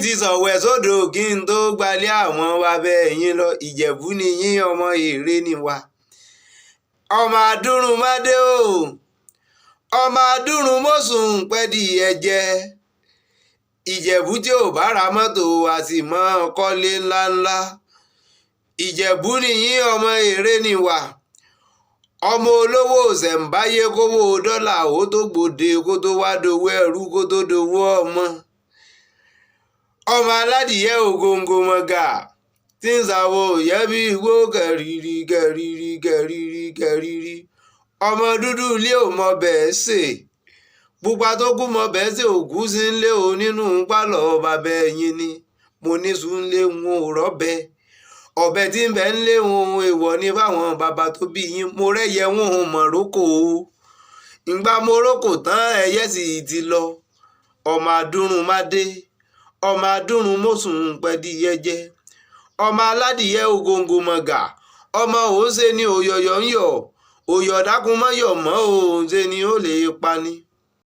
ti sọ̀wẹ̀ sódò kí n tó gbalẹ̀ àwọn bàbá ẹ̀yìn lọ. Ìjẹ̀bú ni yín, ọmọ èrè ni wá. Ọmọ adúrún mádé o, ọmọ adúrún mọ́sùn pẹ́ẹ́dì ẹ̀jẹ̀. Ìjẹ̀bú tí ò bá ra mọ́tò a sì mọ́ kọ́lé ńláńlá. Ìjẹ̀bú ni yín, ọmọ èrè ni wá. Ọmọ olówó ṣẹ̀ǹbáyé kówó dọ́là ó tó gbòde kó tó wá dowó ẹrú kó tó dowó ọmọ. Ọmọ aládìyẹ ògóńgó mọ̀gà tí ń sàwọ̀ òyẹ́ bí igbó kẹ̀rìírí kẹ̀rìírí kẹ̀rìírí kẹ̀rìírí. Ọmọ dúdú ilé ò mọ bẹ́ẹ̀ sè. Pupa tó kú mọ bẹ́ẹ̀ sè òkú sí ń lé o nínú pálọ̀ bàbá ẹ̀yìn ni. Mo ní sùn lé wọn ò rọ́bẹ. Ọ̀bẹ tí ń bẹ ń lé wọn èèwọ̀ ní fáwọn bàbá tó bí yín. Mo rẹ́yẹ wọn ò mọ̀ rókò o. Ìgbà mo rókò tán ẹyẹ sì ti lọ. Ọmọ adúrún mádé, ọmọ adúrún mọ́sùn pẹ́ẹ́dì ẹ̀jẹ̀. Ọmọ aládìyẹ ògóńgó mọ̀gà. Ọmọ òun ṣe ni òyọ̀yọ̀ ń yọ̀. Òyọ̀ dákun mọ́ yọ̀ mọ́ òun ṣe ni ó lè pani.